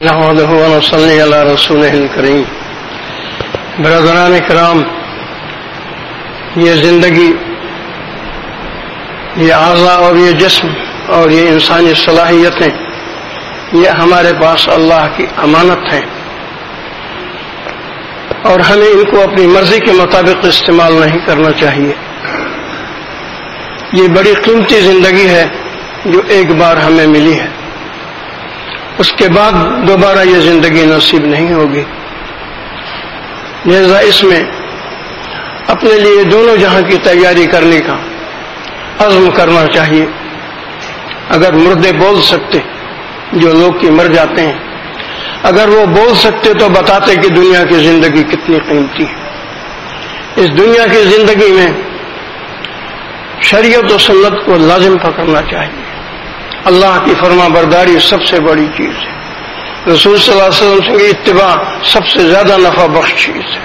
نحمده ونصلي على رسوله الكريم. برادران کرام، یہ زندگی، یہ اعضاء اور یہ جسم اور یہ انسانی صلاحیتیں، یہ ہمارے پاس اللہ کی امانت ہیں، اور ہمیں ان کو اپنی مرضی کے مطابق استعمال نہیں کرنا چاہیے. یہ بڑی قیمتی زندگی ہے جو ایک بار ہمیں ملی ہے، اس کے بعد دوبارہ یہ زندگی نصیب نہیں ہوگی. لہذا اس میں اپنے لیے دونوں جہاں کی تیاری کرنے کا عزم کرنا چاہیے. اگر مردے بول سکتے، جو لوگ کی مر جاتے ہیں، اگر وہ بول سکتے تو بتاتے کہ دنیا کی زندگی کتنی قیمتی ہے. اس دنیا کی زندگی میں شریعت و سنت کو لازم پکڑنا چاہیے. اللہ کی فرما برداری سب سے بڑی چیز ہے. رسول صلی اللہ علیہ وسلم کی اتباع سب سے زیادہ نفع بخش چیز ہے.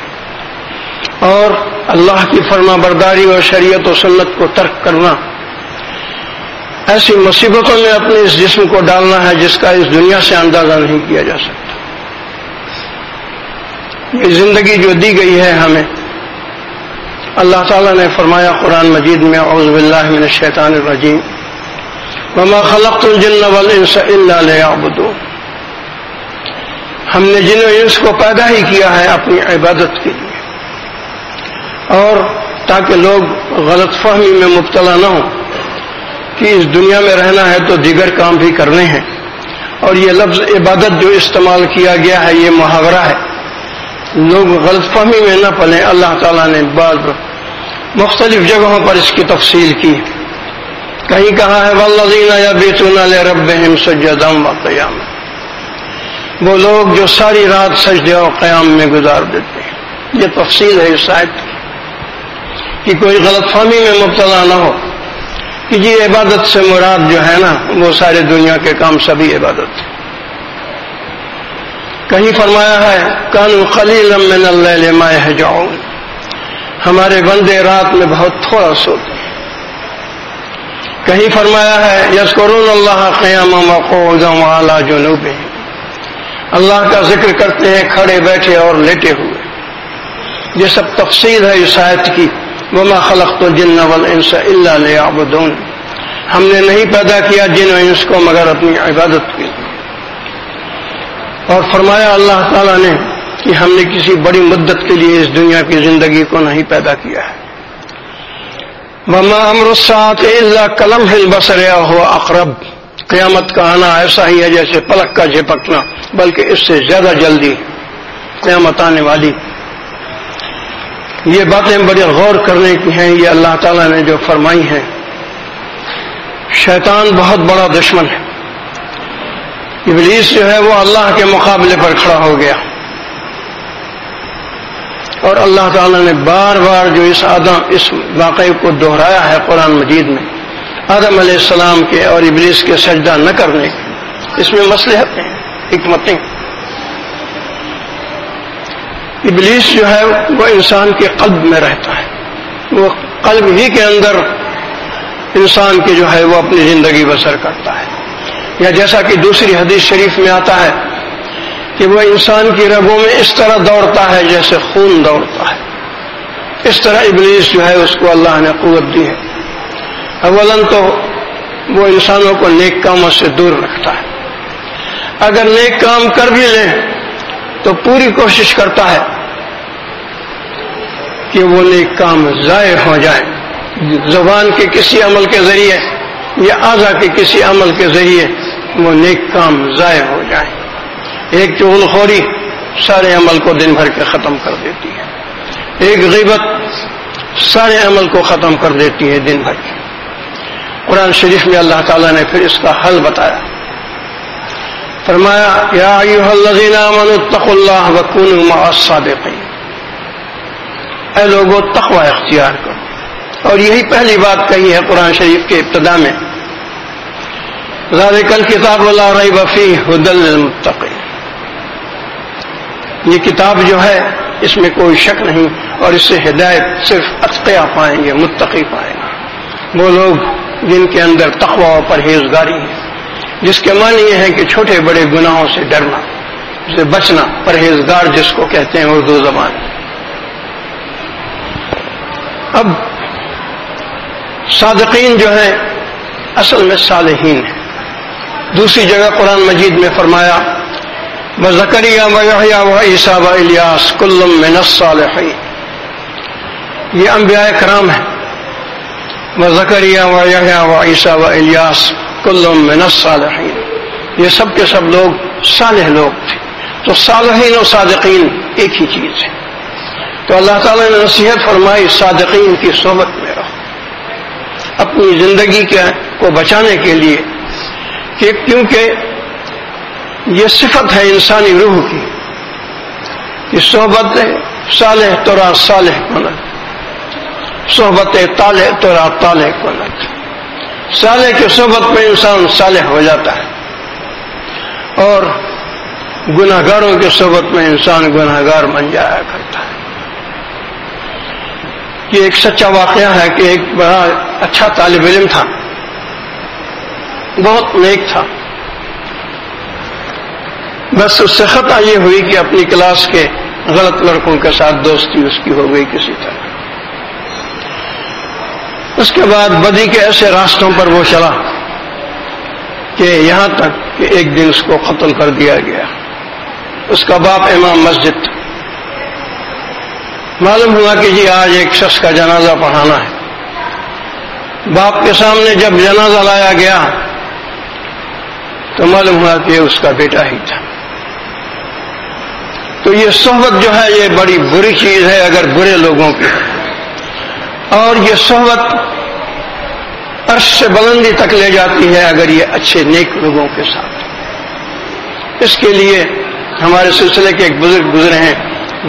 اور اللہ کی فرما برداری اور شریعت و سنت کو ترک کرنا ایسی مصیبتوں میں اپنے اس جسم کو ڈالنا ہے جس کا اس دنیا سے اندازہ نہیں کیا جا سکتا. یہ زندگی جو دی گئی ہے ہمیں، اللہ تعالیٰ نے فرمایا قرآن مجید میں، اعوذ باللہ من الشیطان الرجیم، وما خلقت الجن والانس الا ليعبدون. ہم نے جن و انس کو پیدا ہی کیا ہے اپنی عبادت کے لیے، اور تاکہ لوگ غلط فہمی میں مبتلا نہ ہوں کہ اس دنیا میں رہنا ہے تو دیگر کام بھی کرنے ہیں. اور یہ لفظ عبادت جو استعمال کیا گیا ہے یہ محاورہ ہے، لوگ غلط فہمی میں نہ پلیں. اللہ تعالیٰ نے بعض مختلف جگہوں پر اس کی تفصیل کی. کہیں کہا ہے والذین یبیتون لربہم سجدا وقیاما، وہ لوگ جو ساری رات سجدے اور قیام میں گزار دیتے ہیں. یہ تفصیل ہے اس آیت کی کہ کوئی غلط فہمی میں مبتلا نہ ہو کہ جی عبادت سے مراد جو ہے نا وہ سارے دنیا کے کام سبھی عبادت ہے. کہیں فرمایا ہے کانوا قلیلا من اللیل ما یہجعون، ہمارے بندے رات میں بہت تھوڑا سوتے ہیں. کہیں فرمایا ہے یذکرون اللہ قیاما وقعودا وعلی جنوبہم، اللہ کا ذکر کرتے ہیں کھڑے بیٹھے اور لیٹے ہوئے. یہ سب تفصیل ہے اس آیت کی، وما خلقت الجن والانس الا لیعبدون. ہم نے نہیں پیدا کیا جن و انس کو مگر اپنی عبادت کے لیے. اور فرمایا اللہ تعالیٰ نے کہ ہم نے کسی بڑی مدت کے لیے اس دنیا کی زندگی کو نہیں پیدا کیا ہے. وما امر الساعۃ الا کلمح البصر او هو اقرب، قیامت کا آنا ایسا ہی ہے جیسے پلک کا جھپکنا، بلکہ اس سے زیادہ جلدی قیامت آنے والی. یہ باتیں بڑے غور کرنے کی ہیں. یہ اللہ تعالیٰ نے جو فرمائی ہیں. شیطان بہت بڑا دشمن ہے. ابلیس جو ہے وہ اللہ کے مقابلے پر کھڑا ہو گیا، اور اللہ تعالیٰ نے بار بار جو اس واقعے کو دہرایا ہے قرآن مجید میں، آدم علیہ السلام کے اور ابلیس کے سجدہ نہ کرنے کے، اس میں مصلحتیں ہیں، حکمتیں. ابلیس جو ہے وہ انسان کے قلب میں رہتا ہے، وہ قلب ہی کے اندر انسان کے جو ہے وہ اپنی زندگی بسر کرتا ہے. یا جیسا کہ دوسری حدیث شریف میں آتا ہے کہ وہ انسان کی رگوں میں اس طرح دوڑتا ہے جیسے خون دوڑتا ہے. اس طرح ابلیس جو ہے اس کو اللہ نے قوت دی ہے. اولاً تو وہ انسانوں کو نیک کاموں سے دور رکھتا ہے. اگر نیک کام کر بھی لیں تو پوری کوشش کرتا ہے کہ وہ نیک کام ضائع ہو جائے. زبان کے کسی عمل کے ذریعے یا اعضاء کے کسی عمل کے ذریعے وہ نیک کام ضائع ہو جائے. ایک چغل خوری سارے عمل کو دن بھر کے ختم کر دیتی ہے. ایک غیبت سارے عمل کو ختم کر دیتی ہے دن بھر کی. قرآن شریف میں اللہ تعالیٰ نے پھر اس کا حل بتایا. فرمایا یا ایھا الذین آمنوا اتقوا اللہ وکونوا مع الصادقین، اے لوگوں تقوی اختیار کرو. اور یہی پہلی بات کہی ہے قرآن شریف کے ابتدا میں، ذالک الکتاب لا ریب فیہ ھدی للمتقین. یہ کتاب جو ہے اس میں کوئی شک نہیں، اور اس سے ہدایت صرف اتقیاء پائیں گے، متقی پائیں گے، وہ لوگ جن کے اندر تقوی و پرہیزگاری ہے، جس کے معنی یہ ہے کہ چھوٹے بڑے گناہوں سے ڈرنا، سے بچنا، پرہیزگار جس کو کہتے ہیں اردو زبان. اب صادقین جو ہیں اصل میں صالحین ہیں. دوسری جگہ قرآن مجید میں فرمایا وزکریا ویحییٰ وعیسیٰ والیاس کل من الصالحین. یہ انبیاء کرام ہیں. وزکریا ویحییٰ وعیسیٰ والیاس کل من الصالحین، یہ سب کے سب لوگ صالح لوگ تھے. تو صالحین اور صادقین ایک ہی چیز ہے. تو اللہ تعالیٰ نے نصیحت فرمائی صادقین کی صحبت میں رہو اپنی زندگی کو بچانے کے لیے، کہ کیونکہ یہ صفت ہے انسانی روح کی کہ صحبت صالح ترا صالح کند، صحبت طالح ترا طالح کند. صالح کی صحبت میں انسان صالح ہو جاتا ہے اور گناہ گاروں کی صحبت میں انسان گناہ گار بن جایا کرتا ہے. یہ ایک سچا واقعہ ہے کہ ایک بڑا اچھا طالب علم تھا، بہت نیک تھا. بس اس سے خطا یہ ہوئی کہ اپنی کلاس کے غلط لڑکوں کے ساتھ دوستی اس کی ہو گئی کسی طرح. اس کے بعد بدی کے ایسے راستوں پر وہ چلا کہ یہاں تک کہ ایک دن اس کو قتل کر دیا گیا. اس کا باپ امام مسجد تھا. معلوم ہوا کہ جی آج ایک شخص کا جنازہ پڑھانا ہے. باپ کے سامنے جب جنازہ لایا گیا تو معلوم ہوا کہ یہ اس کا بیٹا ہی تھا. تو یہ صحبت جو ہے یہ بڑی بری چیز ہے اگر برے لوگوں کی، اور یہ صحبت عرش سے بلندی تک لے جاتی ہے اگر یہ اچھے نیک لوگوں کے ساتھ. اس کے لیے ہمارے سلسلے کے ایک بزرگ گزرے ہیں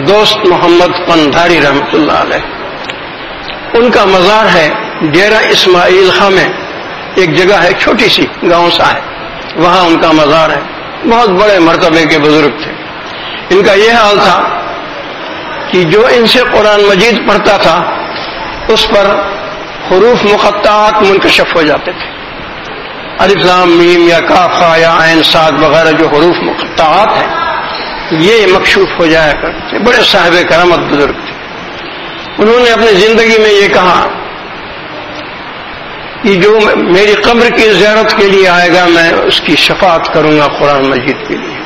دوست محمد قندھاری رحمۃ اللہ علیہ. ان کا مزار ہے ڈیرہ اسماعیل خاں میں، ایک جگہ ہے چھوٹی سی گاؤں سا ہے، وہاں ان کا مزار ہے. بہت بڑے مرتبے کے بزرگ تھے. ان کا یہ حال تھا کہ جو ان سے قرآن مجید پڑھتا تھا اس پر حروف مقطعات منکشف ہو جاتے تھے. الف لام میم یا کاف ہا یا عین صاد وغیرہ جو حروف مقطعات ہیں یہ مکشوف ہو جایا کرتے تھے. بڑے صاحب کرامت بزرگ تھے. انہوں نے اپنی زندگی میں یہ کہا کہ جو میری قبر کی زیارت کے لیے آئے گا میں اس کی شفاعت کروں گا قرآن مجید کے لیے.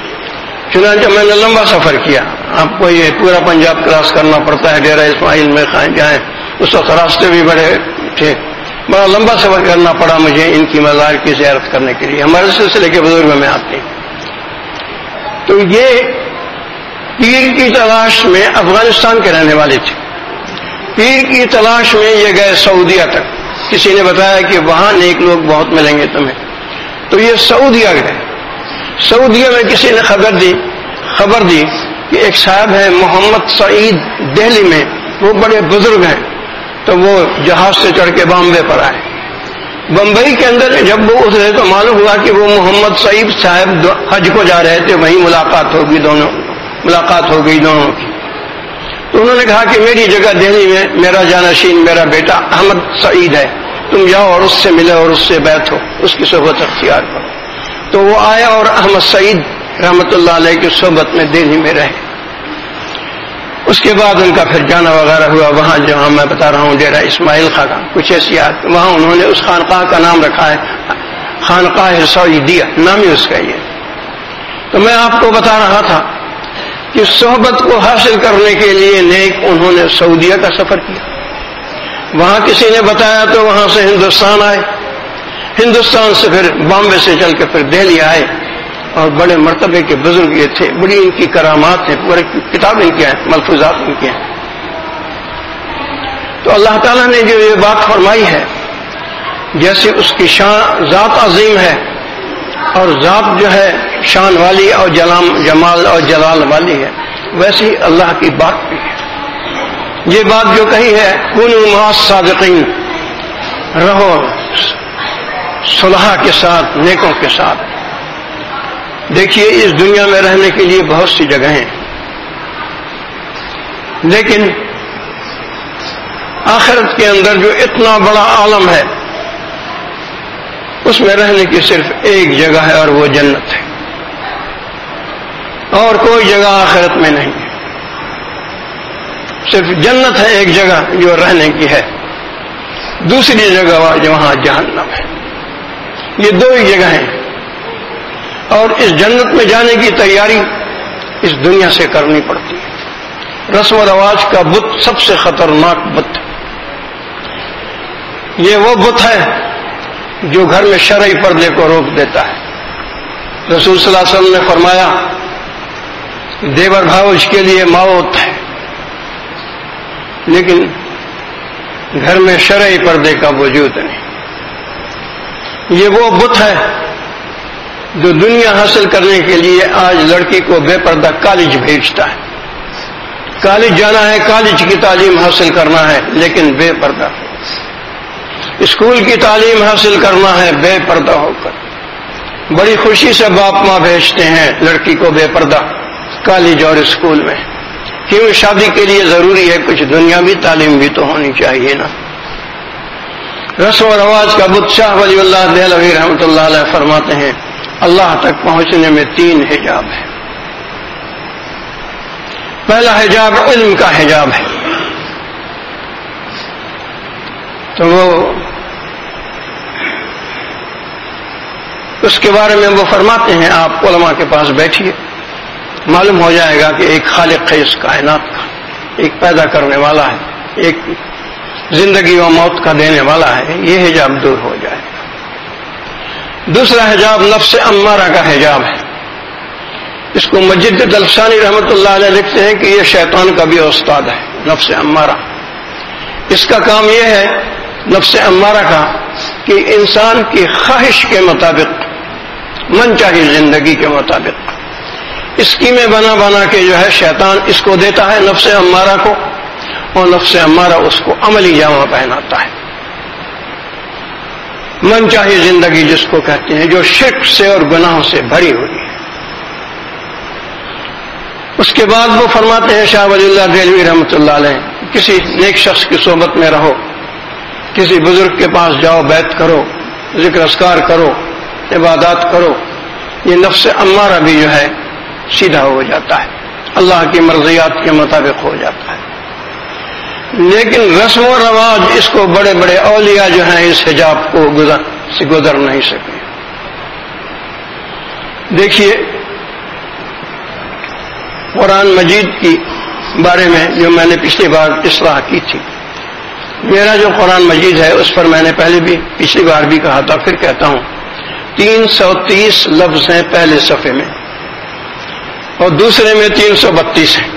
چنانچہ میں نے لمبا سفر کیا. آپ کو یہ پورا پنجاب کراس کرنا پڑتا ہے ڈیرہ اسماعیل میں جائیں. اس وقت راستے بھی بڑے تھے. بڑا لمبا سفر کرنا پڑا مجھے ان کی مزار کی زیارت کرنے کے لیے. ہمارے سلسلے کے بزرگوں میں آتے ہیں. تو یہ پیر کی تلاش میں افغانستان کے رہنے والے تھے. پیر کی تلاش میں یہ گئے سعودیہ تک. کسی نے بتایا کہ وہاں نیک لوگ بہت ملیں گے تمہیں. تو یہ سعودیہ گئے. سعودیہ میں کسی نے خبر دی کہ ایک صاحب ہے محمد سعید دہلی میں، وہ بڑے بزرگ ہیں. تو وہ جہاز سے چڑھ کے بامبے پر آئے. بمبئی کے اندر جب وہ اترے تو معلوم ہوا کہ وہ محمد سعید صاحب حج کو جا رہے تھے. وہیں ملاقات ہو گئی دونوں کی. تو انہوں نے کہا کہ میری جگہ دہلی میں میرا جانشین میرا بیٹا احمد سعید ہے، تم جاؤ اور اس سے ملے اور اس سے بیٹھو، اس کی صحبت اختیار کرو. تو وہ آیا اور احمد سعید رحمۃ اللہ علیہ کی صحبت میں دہلی میں رہے. اس کے بعد ان کا پھر جانا وغیرہ ہوا. وہاں جہاں میں بتا رہا ہوں ڈیرہ اسماعیل خاں کا کچھ ایسیات، وہاں انہوں نے اس خانقاہ کا نام رکھا ہے خانقاہ سعیدیہ، نام ہی اس کا یہ. تو میں آپ کو بتا رہا تھا کہ صحبت کو حاصل کرنے کے لیے نیک انہوں نے سعودیہ کا سفر کیا. وہاں کسی نے بتایا تو وہاں سے ہندوستان آئے. ہندوستان سے پھر بامبے سے چل کے پھر دہلی آئے. اور بڑے مرتبے کے بزرگ یہ تھے. بڑی ان کی کرامات ہیں، پورے کتابیں کیا ہیں، ملفوظات ان کے ہیں. تو اللہ تعالیٰ نے جو یہ بات فرمائی ہے جیسے اس کی شان ذات عظیم ہے اور ذات جو ہے شان والی اور جمال اور جلال والی ہے، ویسے ہی اللہ کی بات بھی ہے. یہ بات جو کہی ہے کونوا مع الصادقین، رہو صلحاء کے ساتھ، نیکوں کے ساتھ. دیکھیے اس دنیا میں رہنے کے لیے بہت سی جگہیں، لیکن آخرت کے اندر جو اتنا بڑا عالم ہے اس میں رہنے کی صرف ایک جگہ ہے اور وہ جنت ہے. اور کوئی جگہ آخرت میں نہیں ہے، صرف جنت ہے ایک جگہ جو رہنے کی ہے، دوسری جگہ وہاں جہنم ہے. یہ دو ہی جگہ ہیں، اور اس جنت میں جانے کی تیاری اس دنیا سے کرنی پڑتی ہے. رسم و رواج کا بت سب سے خطرناک بت ہے. یہ وہ بت ہے جو گھر میں شرعی پردے کو روک دیتا ہے. رسول صلی اللہ علیہ وسلم نے فرمایا دیور بھاؤج کے لیے موت ہے، لیکن گھر میں شرعی پردے کا وجود نہیں. یہ وہ بت ہے جو دنیا حاصل کرنے کے لیے آج لڑکی کو بے پردہ کالج بھیجتا ہے. کالج جانا ہے، کالج کی تعلیم حاصل کرنا ہے، لیکن بے پردہ. اسکول کی تعلیم حاصل کرنا ہے بے پردہ ہو کر. بڑی خوشی سے باپ ماں بھیجتے ہیں لڑکی کو بے پردہ کالج اور اسکول میں. کیوں؟ شادی کے لیے ضروری ہے کچھ دنیاوی تعلیم بھی تو ہونی چاہیے نا. رسم و رواج کا بت شاہ ولی اللہ دہلوی رحمۃ اللہ علیہ فرماتے ہیں اللہ تک پہنچنے میں 3 حجاب ہیں. پہلا حجاب علم کا حجاب ہے. تو وہ اس کے بارے میں وہ فرماتے ہیں آپ علماء کے پاس بیٹھیے، معلوم ہو جائے گا کہ ایک خالق ہے اس کائنات کا، ایک پیدا کرنے والا ہے، ایک زندگی و موت کا دینے والا ہے. یہ حجاب دور ہو جائے گا. دوسرا حجاب نفس امارہ کا حجاب ہے. اس کو مجد الفسانی رحمۃ اللہ علیہ لکھتے ہیں کہ یہ شیطان کا بھی استاد ہے. نفس امارہ اس کا کام یہ ہے، نفس امارہ کا، کہ انسان کی خواہش کے مطابق، من چاہی زندگی کے مطابق اسکیمیں بنا بنا کے جو ہے شیطان اس کو دیتا ہے نفس امارہ کو، اور نفس امارہ اس کو عملی جامہ پہناتا ہے. من چاہی زندگی جس کو کہتے ہیں، جو شرک سے اور گناہوں سے بھری ہوئی ہے. اس کے بعد وہ فرماتے ہیں شاہ ولی اللہ دہلوی رحمۃ اللہ علیہ، کسی نیک شخص کی صحبت میں رہو، کسی بزرگ کے پاس جاؤ، بیعت کرو، ذکر اذکار کرو، عبادات کرو. یہ نفس امارہ بھی جو ہے سیدھا ہو جاتا ہے، اللہ کی مرضیات کے مطابق ہو جاتا ہے. لیکن رسم و رواج اس کو بڑے بڑے اولیاء جو ہیں اس حجاب کو گزر نہیں سکے. دیکھیے قرآن مجید کی بارے میں جو میں نے پچھلی بار اصلاح کی تھی، میرا جو قرآن مجید ہے اس پر میں نے پہلے بھی پچھلی بار بھی کہا تھا، پھر کہتا ہوں 330 لفظ ہیں پہلے صفحے میں اور دوسرے میں 332 ہیں.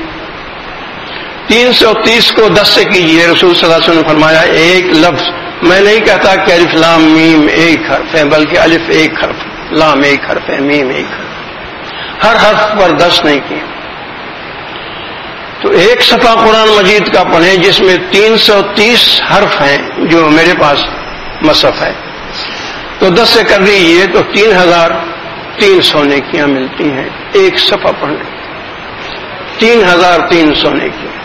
330 کو 10 سے کیجئے. رسول صلی اللہ علیہ وسلم نے فرمایا ایک لفظ، میں نہیں کہتا کہ الف لام میم ایک حرف ہے، بلکہ الف ایک حرف، لام ایک حرف ہے، میم ایک حرف، ہر حرف پر 10 نہیں کیے. تو ایک صفحہ قرآن مجید کا پڑھیں جس میں 330 حرف ہیں جو میرے پاس مصحف ہے، تو 10 سے کر دیجیے تو 3300 نیکیاں ملتی ہیں ایک صفحہ پڑھنے. 3300 نیکیاں.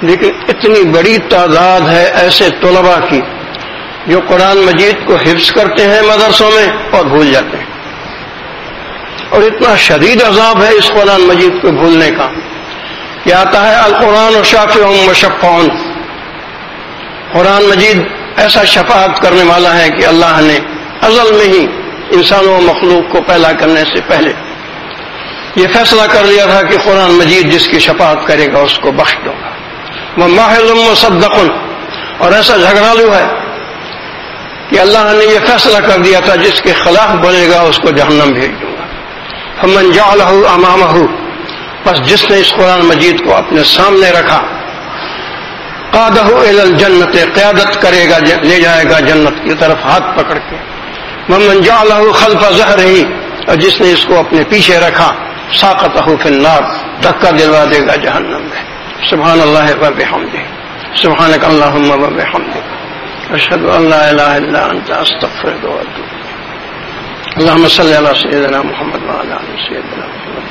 لیکن اتنی بڑی تعداد ہے ایسے طلباء کی جو قرآن مجید کو حفظ کرتے ہیں مدرسوں میں اور بھول جاتے ہیں، اور اتنا شدید عذاب ہے اس قرآن مجید کو بھولنے کا کہ آتا ہے القرآن و شافع و شفاعٌ. قرآن مجید ایسا شفاعت کرنے والا ہے کہ اللہ نے ازل میں ہی انسانوں و مخلوق کو پیدا کرنے سے پہلے یہ فیصلہ کر لیا تھا کہ قرآن مجید جس کی شفاعت کرے گا اس کو بخش دوں گا. وہ ماحل مصدق، اور ایسا جھگڑالو ہے کہ اللہ نے یہ فیصلہ کر دیا تھا جس کے خلاف بولے گا اس کو جہنم بھیج دوں گا. فمن جعلہ امامہ، بس جس نے اس قرآن مجید کو اپنے سامنے رکھا، قادہ الی الجنت، قیادت کرے گا، لے جائے گا جنت کی طرف ہاتھ پکڑ کے. ومن جعلہ خلف ظہرہ، اور جس نے اس کو اپنے پیچھے رکھا، ساقطہ فی النار، دھکا دلوا دے گا جہنم میں. سبحان اللہ و بحمدہ، سبحانک اللہم و بحمدک، اشہد ان لا الہ الا انت، استغفرک و اتوب الیک. اللہم صلی علی سیدنا محمد و علی آل سیدنا محمد.